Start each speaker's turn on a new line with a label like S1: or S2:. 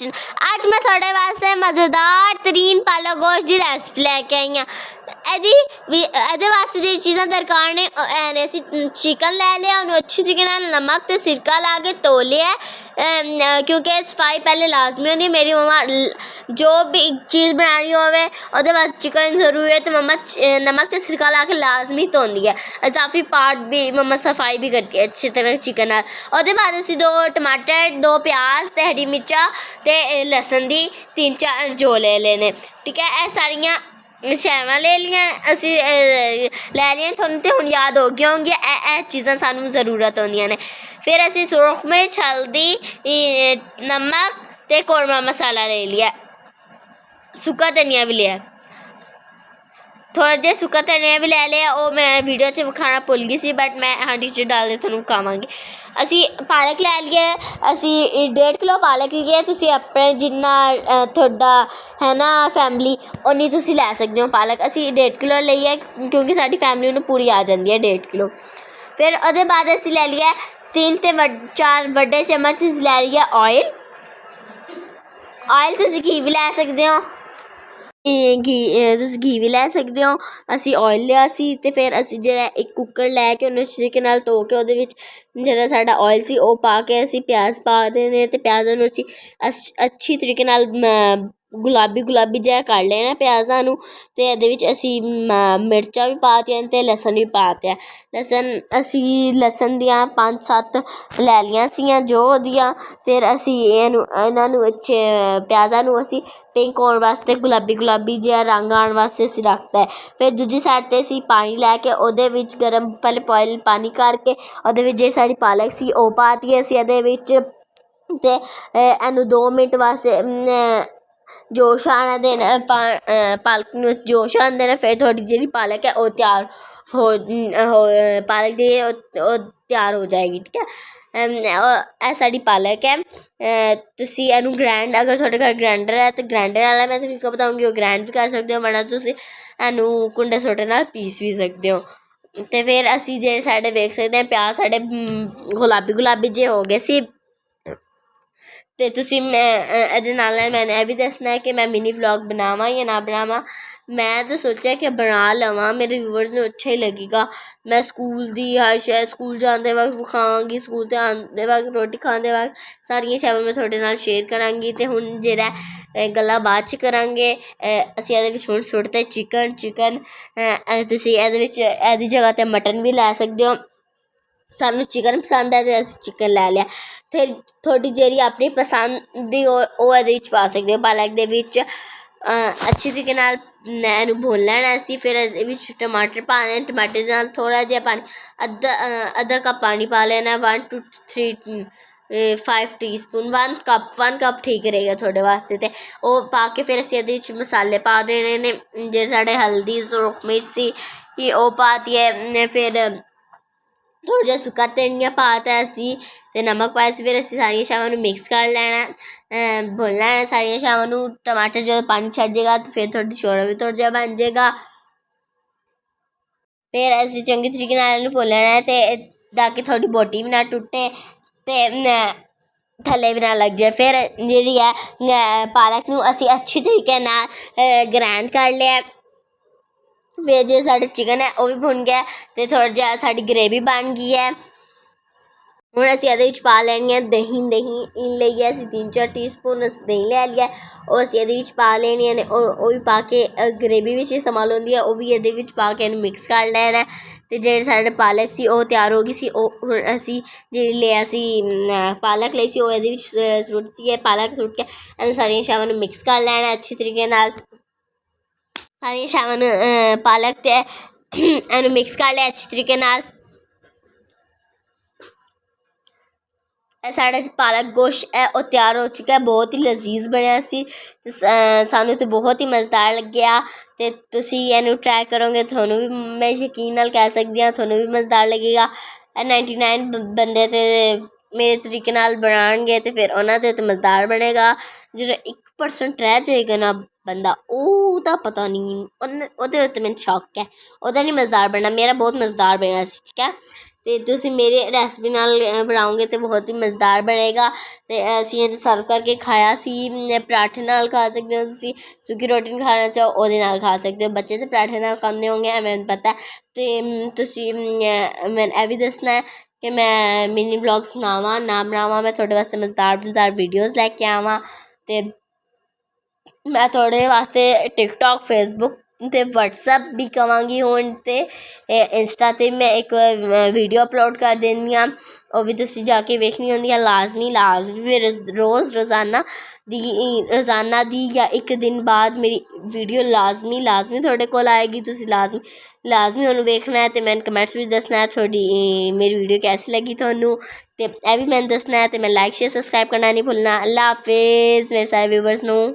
S1: Kitchen. अज मैं थोड़े वास्ते मज़ेदार तरीन पालक गोश्त की रेसिपी लैके आई हाँ। एदे वास्ते जी चीज़ां दरकार ने असी चिकन लै लिया, उन्होंने अच्छी तरीके नमक ते सिरका ला के धो लिया, क्योंकि सफाई पहले लाजमी होती है। मेरी मम्मा जो भी चीज़ बनानी होवे उहदे वास्ते चिकन जरूरी है, तो मम्मा नमक ते सिरका ला के लाजमी धोंदी है। इजाफी पार्ट भी मम्मा सफाई भी करती है अच्छी तरह चिकन नाल। उहदे बाद असी 2 टमाटर, 2 प्याज ते हरी मिर्चा ते लसन दी 3-4 जो ले लेने। ठीक है, यह सारियां शैवां ले लियां असी लै लियां। तुहानूं ते हुण याद हो गई होंगी ए चीज़ां सानूं ज़रूरत होंदियां ने। फिर असी सुरख मिर्च, हल्दी, नमक ते कौरमा मसाला ले लिया, सुक्का धनिया भी लिया, थोड़ा जिहा सुक्का धनिया भी लै लिया। वो मैं वीडियो च विखाना भुल गई सी, बट मैं हांडी च डाल के तुहानूं विखावांगी। असी पालक लै लिए, असी 1.5 किलो पालक लिए। तुसी अपने जिन्ना तुहाडा है ना फैमिली उन्नी तुसी लै सकदे हो पालक। असी 1.5 किलो ਲਈ है, क्योंकि साडी फैमिली नूं पूरी आ जाती है 1.5 किलो। फिर ਉਹਦੇ बाद असी लै लिया 3 ते 4 ਵੱਡੇ चम्मच लै लिया ऑयल। तुसी घी भी लै सकदे हो, तुसी घी भी लै सकदे हो। असी ऑयल लिया सी ते फिर असी जेह्ड़ा एक कुकर लै के उन्हें अच्छे तरीके नाल धो के ਉਹਦੇ ਵਿੱਚ ਜਿਹੜਾ ਸਾਡਾ ऑयल सी ਉਹ ਪਾ ਕੇ ਅਸੀਂ ਪਿਆਜ਼ ਪਾ ਦੇਣੇ ਤੇ ਪਿਆਜ਼ਾਂ ਨੂੰ ਅੱਛੀ ਤਰੀਕੇ ਨਾਲ ਗੁਲਾਬੀ ਜਿਹਾ ਕਰ ਲੈਣਾ ਪਿਆਜ਼ਾਂ ਨੂੰ। ਤੇ ਇਹਦੇ ਵਿੱਚ ਅਸੀਂ ਮਿਰਚਾਂ ਵੀ ਪਾਤੀਆਂ ਤੇ ਲਸਣ ਵੀ ਪਾਤਿਆ। ਅਸੀਂ ਲਸਣ ਦੀਆਂ 5-7 ਲੈ ਲਈਆਂ ਸੀਗੀਆਂ ਜੋ ਉਹਦੀਆਂ। ਫਿਰ ਅਸੀਂ ਇਹਨਾਂ ਨੂੰ ਅੱਛੇ ਪਿਆਜ਼ਾਂ ਨੂੰ ਅਸੀਂ ਪਿੰਕ ਹੋਣ ਵਾਸਤੇ ਗੁਲਾਬੀ ਜਿਹਾ ਰੰਗ ਆਉਣ ਵਾਸਤੇ ਅਸੀਂ ਰੱਖਤਾ ਹੈ। ਫਿਰ ਦੂਜੀ ਸਾਈਡ 'ਤੇ ਅਸੀਂ ਪਾਣੀ ਲੈ ਕੇ ਉਹਦੇ ਵਿੱਚ ਪਹਿਲੇ ਬੋਇਲ ਪਾਣੀ ਕਰਕੇ ਉਹਦੇ ਵਿੱਚ ਜਿਹੜੀ ਸਾਡੀ ਪਾਲਕ ਸੀ ਉਹ ਪਾ ਦਿੱਤੀ ਅਸੀਂ ਇਹਦੇ ਵਿੱਚ। ਅਤੇ ਇਹਨੂੰ 2 ਮਿੰਟ ਵਾਸਤੇ ਜੋਸ਼ ਆਉਣ ਦੇਣਾ, ਪਾਲਕ ਨੂੰ ਜੋਸ਼ ਆਉਣ ਦੇਣਾ। ਫਿਰ ਤੁਹਾਡੀ ਜਿਹੜੀ ਪਾਲਕ ਹੈ ਉਹ ਤਿਆਰ ਪਾਲਕ ਜਿਹੜੀ ਉਹ ਤਿਆਰ ਹੋ ਜਾਏਗੀ। ਠੀਕ ਹੈ, ਇਹ ਸਾਡੀ ਪਾਲਕ ਹੈ। ਤੁਸੀਂ ਇਹਨੂੰ ਅਗਰ ਤੁਹਾਡੇ ਘਰ ਗ੍ਰੈਂਡਰ ਹੈ ਤਾਂ ਗ੍ਰੈਂਡਰ ਵਾਲਾ ਮੈਂ ਤਰੀਕਾ ਬਤਾਊਂਗੀ, ਉਹ ਗ੍ਰੈਂਡ ਵੀ ਕਰ ਸਕਦੇ ਹੋ, ਵਰਨਾ ਤੁਸੀਂ ਇਹਨੂੰ ਕੁੰਡੇ ਸੋਟੇ ਨਾਲ ਪੀਸ ਵੀ ਸਕਦੇ ਹੋ। ਅਤੇ ਫਿਰ ਅਸੀਂ ਜਿਹੜੇ ਸਾਡੇ ਵੇਖ ਸਕਦੇ ਹਾਂ ਪਿਆਜ਼ ਸਾਡੇ ਗੁਲਾਬੀ ਜਿਹੇ ਹੋ ਗਏ ਸੀ। ਅਤੇ ਤੁਸੀਂ ਇਹਦੇ ਨਾਲ ਮੈਂ ਇਹ ਵੀ ਦੱਸਣਾ ਹੈ ਕਿ ਮੈਂ ਮਿਨੀ ਵਲੋਗ ਬਣਾਵਾਂ ਜਾਂ ਨਾ ਬਣਾਵਾਂ। ਮੈਂ ਤਾਂ ਸੋਚਿਆ ਕਿ ਬਣਾ ਲਵਾਂ, ਮੇਰੇ ਵਿਊਵਰਸ ਨੂੰ ਅੱਛਾ ਹੀ ਲੱਗੇਗਾ। ਮੈਂ ਸਕੂਲ ਦੀ ਹਰ ਸ਼ੈ ਸਕੂਲ ਜਾਂਦੇ ਵਕਤ ਵਿਖਾਵਾਂਗੀ, ਸਕੂਲ 'ਤੇ ਆਉਂਦੇ ਵਕਤ, ਰੋਟੀ ਖਾਂਦੇ ਵਕਤ ਸਾਰੀਆਂ ਸ਼ੈਵਾਂ ਮੈਂ ਤੁਹਾਡੇ ਨਾਲ ਸ਼ੇਅਰ ਕਰਾਂਗੀ। ਅਤੇ ਹੁਣ ਜਿਹੜਾ ਗੱਲਾਂ ਬਾਅਦ 'ਚ ਕਰਾਂਗੇ। ਅਸੀਂ ਇਹਦੇ ਵਿੱਚ ਹੁਣ ਸੁੱਟਦੇ ਚਿਕਨ। ਤੁਸੀਂ ਇਹਦੇ ਵਿੱਚ ਇਹਦੀ ਜਗ੍ਹਾ 'ਤੇ ਮਟਨ ਵੀ ਲੈ ਸਕਦੇ ਹੋ। ਸਾਨੂੰ ਚਿਕਨ ਪਸੰਦ ਹੈ ਅਤੇ ਅਸੀਂ ਚਿਕਨ ਲੈ ਲਿਆ। ਫਿਰ ਤੁਹਾਡੀ ਜਿਹੜੀ ਆਪਣੀ ਪਸੰਦ ਦੀ ਉਹ ਇਹਦੇ ਵਿੱਚ ਪਾ ਸਕਦੇ ਹੋ ਪਾਲਕ ਦੇ ਵਿੱਚ। ਅੱਛੀ ਤਰੀਕੇ ਨਾਲ ਇਹਨੂੰ ਭੁੰਨ ਲੈਣਾ ਅਸੀਂ। ਫਿਰ ਇਹਦੇ ਵਿੱਚ ਟਮਾਟਰ ਪਾ ਦੇਣੇ, ਟਮਾਟਰ ਦੇ ਨਾਲ ਥੋੜ੍ਹਾ ਜਿਹਾ ਪਾਣੀ, ਅੱਧਾ ਕੱਪ ਪਾਣੀ ਪਾ ਲੈਣਾ। 1 to 5 ਟੀਸਪੂਨ 1 ਕੱਪ ਠੀਕ ਰਹੇਗਾ ਤੁਹਾਡੇ ਵਾਸਤੇ। ਅਤੇ ਉਹ ਪਾ ਕੇ ਫਿਰ ਅਸੀਂ ਇਹਦੇ ਵਿੱਚ ਮਸਾਲੇ ਪਾ ਦੇਣੇ ਨੇ, ਜਿਹੜੇ ਸਾਡੇ ਹਲਦੀ, ਸੁਰਖ ਮਿਰਚ ਸੀ ਉਹ ਪਾ ਦਿੱਤੀ ਹੈ। ਫਿਰ ਥੋੜ੍ਹਾ ਜਿਹਾ ਸੁੱਕਾ ਧਨੀਆ ਪਾ ਤਾ ਅਸੀਂ ਅਤੇ ਨਮਕ ਪਾਇਆ ਸੀ। ਫਿਰ ਅਸੀਂ ਸਾਰੀਆਂ ਸ਼ੈਵਾਂ ਨੂੰ ਮਿਕਸ ਕਰ ਲੈਣਾ, ਭੁੰਨ ਲੈਣਾ ਸਾਰੀਆਂ ਸ਼ੈਵਾਂ ਨੂੰ। ਟਮਾਟਰ ਜਦੋਂ ਪਾਣੀ ਛੱਡ ਜਾਏਗਾ ਤਾਂ ਫਿਰ ਤੁਹਾਡੀ ਸ਼ੋਰਬਾ ਵੀ ਥੋੜ੍ਹਾ ਜਿਹਾ ਬਣ ਜਾਏਗਾ। ਫਿਰ ਅਸੀਂ ਚੰਗੀ ਤਰੀਕੇ ਨਾਲ ਇਹਨੂੰ ਭੁੰਨ ਲੈਣਾ ਅਤੇ ਤਾਂ ਕਿ ਤੁਹਾਡੀ ਬੋਟੀ ਵੀ ਨਾ ਟੁੱਟੇ ਅਤੇ ਥੱਲੇ ਵੀ ਨਾ ਲੱਗ ਜਾਏ। ਫਿਰ ਜਿਹੜੀ ਹੈ ਪਾਲਕ ਨੂੰ ਅਸੀਂ ਅੱਛੀ ਤਰੀਕੇ ਨਾਲ ਗ੍ਰੈਂਡ ਕਰ ਲਿਆ। ਫਿਰ ਜੇ ਸਾਡਾ ਚਿਕਨ ਹੈ ਉਹ ਵੀ ਭੁੰਨ ਗਿਆ ਅਤੇ ਥੋੜ੍ਹਾ ਜਿਹਾ ਸਾਡੀ ਗਰੇਵੀ ਬਣ ਗਈ ਹੈ। ਹੁਣ ਅਸੀਂ ਇਹਦੇ ਵਿੱਚ ਪਾ ਲੈਣੀ ਹੈ ਦਹੀਂ ਲਈ ਹੈ ਅਸੀਂ 3-4 ਟੀਸਪੂਨ ਅਸੀਂ ਦਹੀਂ ਲੈ ਲਿਆ, ਉਹ ਅਸੀਂ ਇਹਦੇ ਵਿੱਚ ਪਾ ਲੈਣੀਆਂ ਨੇ। ਉਹ ਵੀ ਪਾ ਕੇ ਗਰੇਵੀ ਵਿੱਚ ਇਸਤੇਮਾਲ ਹੁੰਦੀ ਹੈ, ਉਹ ਵੀ ਇਹਦੇ ਵਿੱਚ ਪਾ ਕੇ ਇਹਨੂੰ ਮਿਕਸ ਕਰ ਲੈਣਾ। ਅਤੇ ਜਿਹੜੇ ਸਾਡੇ ਪਾਲਕ ਸੀ ਉਹ ਤਿਆਰ ਹੋ ਗਈ ਸੀ। ਉਹ ਹੁਣ ਅਸੀਂ ਜਿਹੜੀ ਲਿਆ ਸੀ ਪਾਲਕ ਲਈ ਸੀ ਉਹ ਇਹਦੇ ਵਿੱਚ ਸੁੱਟਤੀ ਹੈ। ਪਾਲਕ ਸੁੱਟ ਕੇ ਇਹਨੂੰ ਸਾਰੀਆਂ ਸ਼ੈਵਾਂ ਨੂੰ ਮਿਕਸ ਕਰ ਲੈਣਾ ਅੱਛੀ ਤਰੀਕੇ ਨਾਲ। ਸਾਰੀਆਂ ਸ਼ੈਵਾਂ ਨੂੰ ਪਾਲਕ ਅਤੇ ਇਹਨੂੰ ਮਿਕਸ ਕਰ ਲਿਆ ਅੱਛੀ ਤਰੀਕੇ ਨਾਲ। ਸਾਡਾ ਪਾਲਕ ਗੋਸ਼ਤ ਹੈ ਉਹ ਤਿਆਰ ਹੋ ਚੁੱਕਾ ਹੈ, ਬਹੁਤ ਹੀ ਲਜ਼ੀਜ਼ ਬਣਿਆ ਸੀ। ਸਾਨੂੰ ਤਾਂ ਬਹੁਤ ਹੀ ਮਜ਼ੇਦਾਰ ਲੱਗਿਆ। ਅਤੇ ਤੁਸੀਂ ਇਹਨੂੰ ਟਰਾਈ ਕਰੋਗੇ ਤੁਹਾਨੂੰ ਵੀ, ਮੈਂ ਯਕੀਨ ਨਾਲ ਕਹਿ ਸਕਦੀ ਹਾਂ, ਤੁਹਾਨੂੰ ਵੀ ਮਜ਼ੇਦਾਰ ਲੱਗੇਗਾ। 99 ਬੰਦੇ ਤਾਂ ਮੇਰੇ ਤਰੀਕੇ ਨਾਲ ਬਣਾਉਣਗੇ ਅਤੇ ਫਿਰ ਉਹਨਾਂ 'ਤੇ ਤਾਂ ਮਜ਼ੇਦਾਰ ਬਣੇਗਾ। ਜਿਹੜਾ 1% ਰਹਿ ਜਾਏਗਾ ਨਾ ਬੰਦਾ, ਉਹਦਾ ਪਤਾ ਨਹੀਂ, ਉਹਦੇ ਉੱਤੇ ਮੈਨੂੰ ਸ਼ੱਕ ਹੈ, ਉਹਦਾ ਨਹੀਂ ਮਜ਼ੇਦਾਰ ਬਣਨਾ। ਮੇਰਾ ਬਹੁਤ ਮਜ਼ੇਦਾਰ ਬਣਿਆ ਸੀ। ਠੀਕ ਹੈ, ਤੇ ਤੁਸੀਂ ਮੇਰੇ ਰੈਸਪੀ ਨਾਲ ਬਣਾਓਗੇ ਤੇ ਬਹੁਤ ਹੀ ਮਜ਼ੇਦਾਰ ਬਣੇਗਾ। ਤੇ ਅਸੀਂ ਇਹਨੂੰ ਸਰਵ ਕਰਕੇ ਖਾਇਆ ਸੀ। ਪਰਾਠੇ ਨਾਲ ਖਾ ਸਕਦੇ ਹੋ, ਤੁਸੀਂ ਸੁੱਕੀ ਰੋਟੀ ਨਾਲ ਖਾਣਾ ਚਾਹੋ ਉਹਦੇ ਨਾਲ ਖਾ ਸਕਦੇ ਹੋ। ਬੱਚੇ ਤਾਂ ਪਰਾਠੇ ਨਾਲ ਖਾਂਦੇ ਹੋਣਗੇ, ਐ ਮੈਨੂੰ ਪਤਾ। ਤੇ ਤੁਸੀਂ ਮੈਨੂੰ ਇਹ ਵੀ ਦੱਸਣਾ ਹੈ ਕਿ ਮੈਂ ਮਿਨੀ ਵਲੋਗਸ ਬਣਾਵਾਂ ਨਾ ਬਣਾਵਾਂ, ਮੈਂ ਤੁਹਾਡੇ ਵਾਸਤੇ ਮਜ਼ੇਦਾਰ ਵੀਡੀਓਜ਼ ਲੈ ਕੇ ਆਵਾਂ। ਤੇ ਮੈਂ ਤੁਹਾਡੇ ਵਾਸਤੇ ਟਿਕਟੋਕ, ਫੇਸਬੁੱਕ ਅਤੇ ਵਟਸਐਪ ਵੀ ਕਵਾਂਗੀ ਹੁਣ। ਤੇ ਇੰਸਟਾ 'ਤੇ ਮੈਂ ਇੱਕ ਵੀਡੀਓ ਅਪਲੋਡ ਕਰ ਦਿੰਦੀ ਹਾਂ, ਉਹ ਵੀ ਤੁਸੀਂ ਜਾ ਕੇ ਵੇਖਣੀ ਹੁੰਦੀ ਆ। ਲਾਜ਼ਮੀ ਰੋਜ਼ਾਨਾ ਦੀ ਜਾਂ ਇੱਕ ਦਿਨ ਬਾਅਦ ਮੇਰੀ ਵੀਡੀਓ ਲਾਜ਼ਮੀ ਤੁਹਾਡੇ ਕੋਲ ਆਏਗੀ। ਤੁਸੀਂ ਲਾਜ਼ਮੀ ਉਹਨੂੰ ਵੇਖਣਾ ਹੈ। ਅਤੇ ਮੈਨੂੰ ਕਮੈਂਟਸ ਵਿੱਚ ਦੱਸਣਾ ਹੈ ਮੇਰੀ ਵੀਡੀਓ ਕੈਸੀ ਲੱਗੀ ਤੁਹਾਨੂੰ। ਅਤੇ ਇਹ ਵੀ ਮੈਨੂੰ ਦੱਸਣਾ ਹੈ। ਅਤੇ ਮੈਂ ਲਾਈਕ, ਸ਼ੇਅਰ, ਸਬਸਕ੍ਰਾਈਬ ਕਰਨਾ ਨਹੀਂ ਭੁੱਲਣਾ। ਅੱਲਾ ਹਾਫਿਜ਼ ਮੇਰੇ ਸਾਰੇ ਵਿਊਵਰਸ ਨੂੰ।